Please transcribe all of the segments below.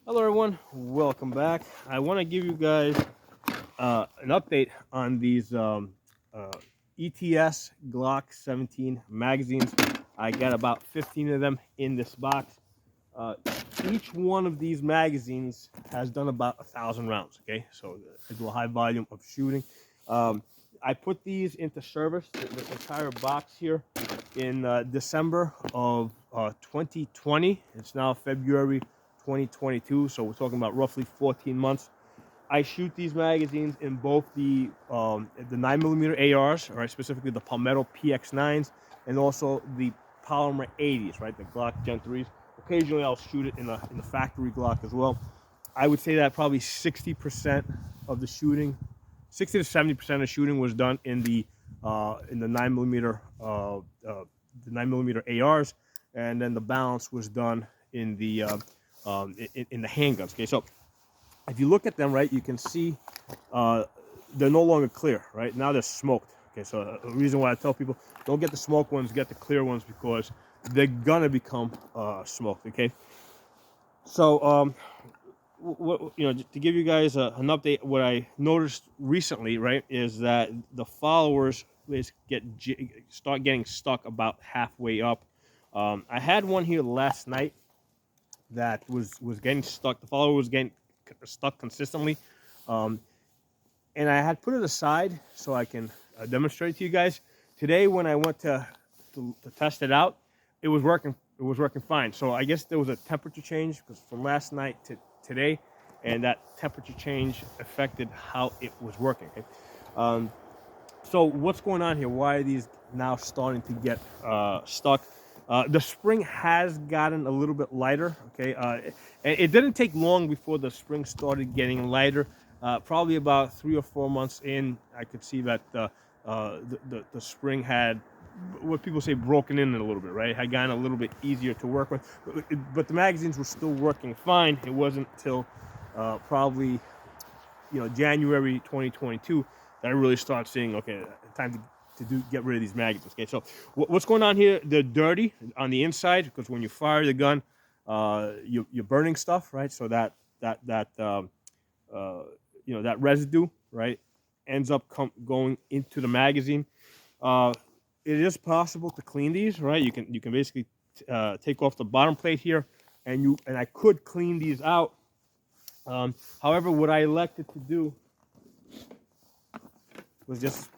Hello everyone, welcome back. I want to give you guys an update on these uh, ETS Glock 17 magazines. I got about 15 of them in this box. Uh, each one of these magazines has done about 1,000 rounds. Okay, so I do a high volume of shooting. Um, I put these into service, the entire box here, in December of 2020. It's now February 2022, so we're talking about roughly 14 months. I shoot these magazines in both the 9mm ARs, right, specifically the Palmetto PX9s, and also the Polymer 80s, right, the Glock Gen 3s. Occasionally, I'll shoot it in the factory Glock as well. I would say that probably 60% of the shooting, 60 to 70% of shooting was done in the 9mm ARs, and then the balance was done in the handguns. Okay, so if you look at them, right, you can see uh, they're no longer clear, right? Now they're smoked. Okay, so the reason why I tell people don't get the smoked ones, get the clear ones because they're gonna become smoked. Okay, so to give you guys an update, what I noticed recently, right, is that the followers start getting stuck about halfway up. I had one here last night that was getting stuck. The follower was getting stuck consistently, um, and I had put it aside so I can demonstrate to you guys. Today, when I went to test it out, it was working. It was working fine. So I guess there was a temperature change because from last night to today, and that temperature change affected how it was working. Okay? Um, so what's going on here? Why are these now starting to get stuck? The spring has gotten a little bit lighter. Okay, and it didn't take long before the spring started getting lighter. Probably about 3 or 4 months in, I could see that the spring had what people say broken in a little bit, right? Had gotten a little bit easier to work with, but the magazines were still working fine. It wasn't till probably January 2022 that I really start seeing, okay, time to get rid of these magazines. Okay, so what's going on here? They're dirty on the inside because when you fire the gun, you're burning stuff, right? So uh, that residue, right, ends up going into the magazine. Uh, it is possible to clean these, right? You can basically take off the bottom plate here, and I could clean these out. However, what I elected to do was just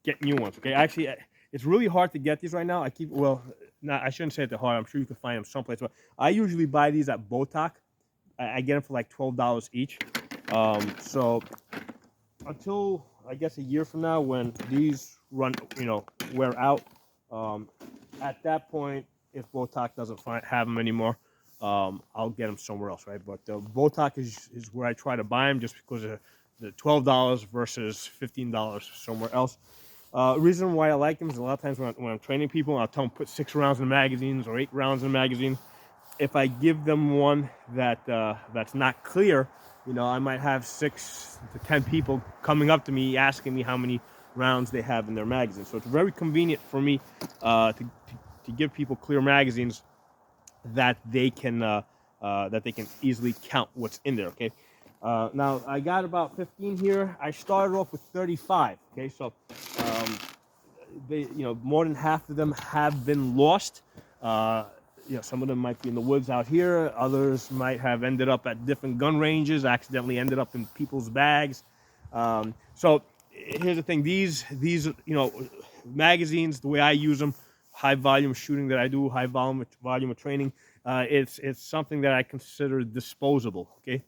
get new ones. Okay, actually, it's really hard to get these right now. I shouldn't say it that hard. I'm sure you can find them someplace, but I usually buy these at Botoc. I get them for like $12 each. So until I guess a year from now, when these wear out, um, at that point, if Botoc doesn't have them anymore, I'll get them somewhere else, right? But Botoc is where I try to buy them, just because of the $12 versus $15 somewhere else. Reason why I like them is a lot of times when I'm training people, I'll tell them put 6 rounds in magazines or 8 rounds in a magazine. If I give them one that's not clear, I might have 6 to 10 people coming up to me asking me how many rounds they have in their magazine. So it's very convenient for me to give people clear magazines that they can easily count what's in there. Okay. Now I got about 15 here. I started off with 35. Okay, so um, more than half of them have been lost. Some of them might be in the woods out here. Others might have ended up at different gun ranges, accidentally ended up in people's bags. So here's the thing: these magazines, the way I use them, high volume shooting that I do, high volume of training. It's something that I consider disposable. Okay,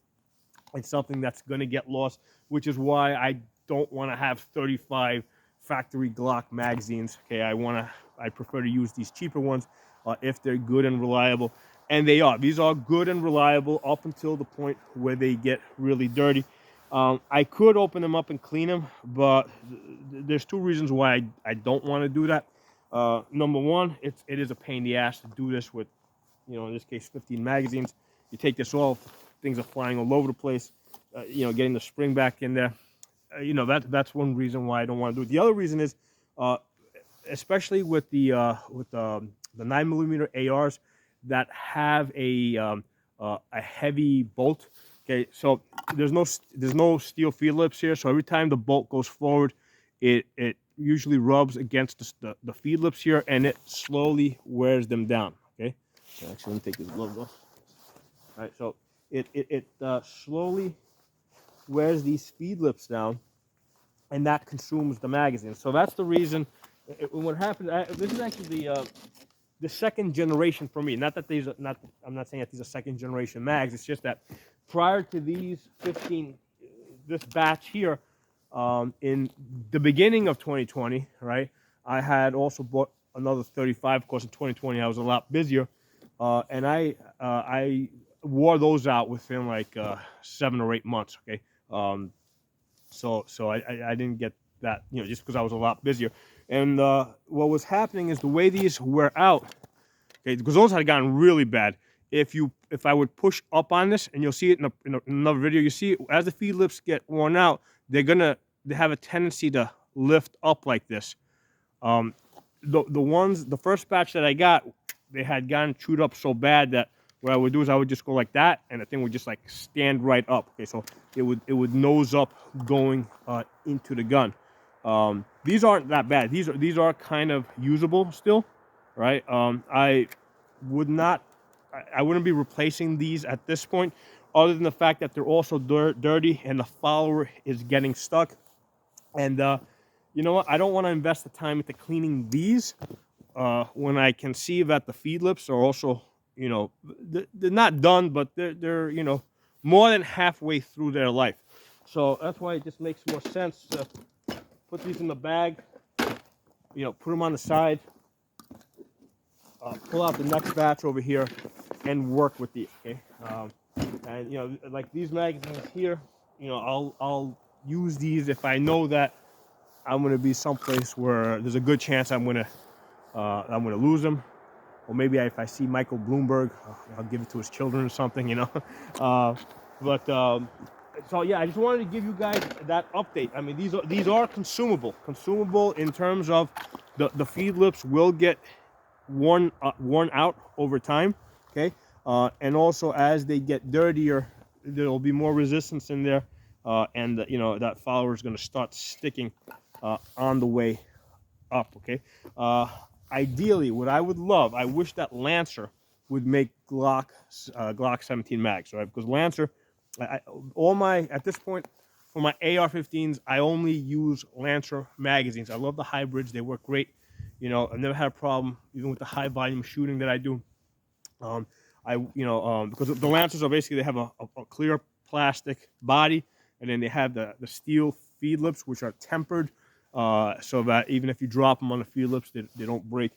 it's something that's going to get lost, which is why I don't want to have 35 factory Glock magazines. Okay, I prefer to use these cheaper ones if they're good and reliable, and they are. These are good and reliable up until the point where they get really dirty. I could open them up and clean them, but there's 2 reasons why I don't want to do that. Number one, it is a pain in the ass to do this with, in this case, 15 magazines. You take this off, things are flying all over the place. Getting the spring back in there. That's one reason why I don't want to do it. The other reason is, uh, especially with the 9mm ARs that have a a heavy bolt. Okay, so there's no steel feed lips here, so every time the bolt goes forward, it usually rubs against the feed lips here, and it slowly wears them down. Okay, so actually let me take this glove off. All right, so it slowly wears these feed lips down, and that consumes the magazine. So that's the reason. What happened? This is actually the second generation for me. Not that these are not. I'm not saying that these are second generation mags. It's just that prior to these 15, this batch here, in the beginning of 2020, right? I had also bought another 35. Of course, in 2020, I was a lot busier, and I wore those out within like 7 or 8 months. Okay, so I didn't get that, just because I was a lot busier. And what was happening is the way these wear out, okay, because those had gotten really bad. If I would push up on this, and you'll see it in another video, you see as the feed lips get worn out, they have a tendency to lift up like this. The first batch that I got, they had gotten chewed up so bad that what I would do is I would just go like that, and the thing would just like stand right up. Okay, so it would nose up going into the gun. These aren't that bad. These are kind of usable still, right? I wouldn't be replacing these at this point, other than the fact that they're also dirty and the follower is getting stuck. And you know what? I don't want to invest the time into cleaning these when I can see that the feed lips are also, they're not done, but they're more than halfway through their life. So that's why it just makes more sense to put these in the bag, put them on the side, pull out the next batch over here, and work with these. Okay, and like these magazines here, I'll use these if I know that I'm going to be someplace where there's a good chance I'm going to lose them, or maybe if I see Michael Bloomberg, I'll give it to his children or something, So yeah, I just wanted to give you guys that update. I mean, these are consumable in terms of the feed lips will get worn out over time. Okay, and also as they get dirtier, there'll be more resistance in there, and that follower is going to start sticking on the way up. Okay, ideally, what I would love, I wish that Lancer would make Glock 17 mags, right? Because Lancer, at this point, for my AR-15s, I only use Lancer magazines. I love the hybrids; they work great. I've never had a problem even with the high volume shooting that I do. Because the Lancers are basically, they have a clear plastic body, and then they have the steel feed lips, which are tempered, so that even if you drop them on the feed lips, they don't break.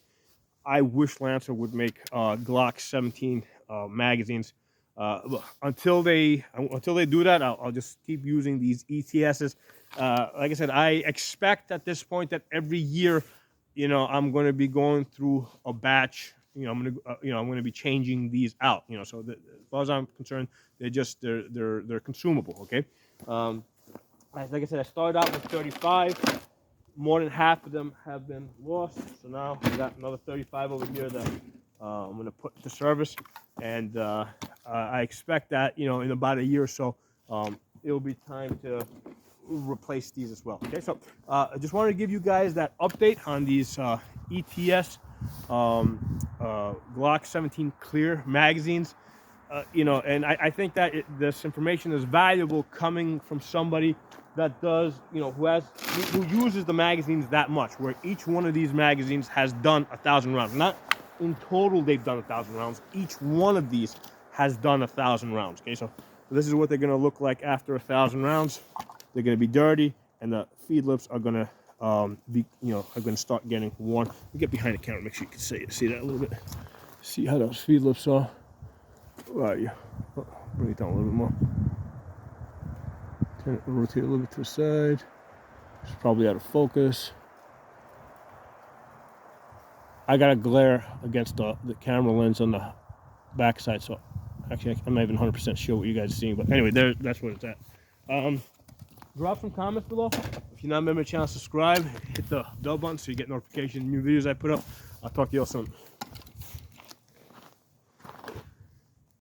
I wish Lancer would make Glock 17 magazines. Until they do that, I'll just keep using these ETSs. Like I said, I expect at this point that every year, I'm going to be going through a batch. I'm going to be changing these out. So as far as I'm concerned, they're consumable. Okay. Like I said, I started out with 35. More than half of them have been lost. So now I got another 35 over here that I'm going to put to service, and I expect that in about a year or so, it'll be time to replace these as well. Okay, so I just wanted to give you guys that update on these ETS Glock 17 clear magazines. And I think that this information is valuable coming from somebody that does, who uses the magazines that much, where each one of these magazines has done 1,000 rounds. Not in total they've done 1,000 rounds. Each one of these has done 1,000 rounds. Okay, so this is what they're going to look like after 1,000 rounds. They're going to be dirty, and the feed lips are going to are going to start getting worn. Let me get behind the camera, make sure you can see that a little bit. See how those feed lips are. Where are you? Oh, bring it down a little bit more. Turn it, rotate a little bit to the side. It's probably out of focus. I got a glare against the camera lens on the back side, so actually I'm not even 100% sure what you guys are seeing, but anyway, that's what it's at. Drop some comments below. If you're not a member of the channel, subscribe. Hit the bell button so you get notifications of new videos I put up. I'll talk to you all soon.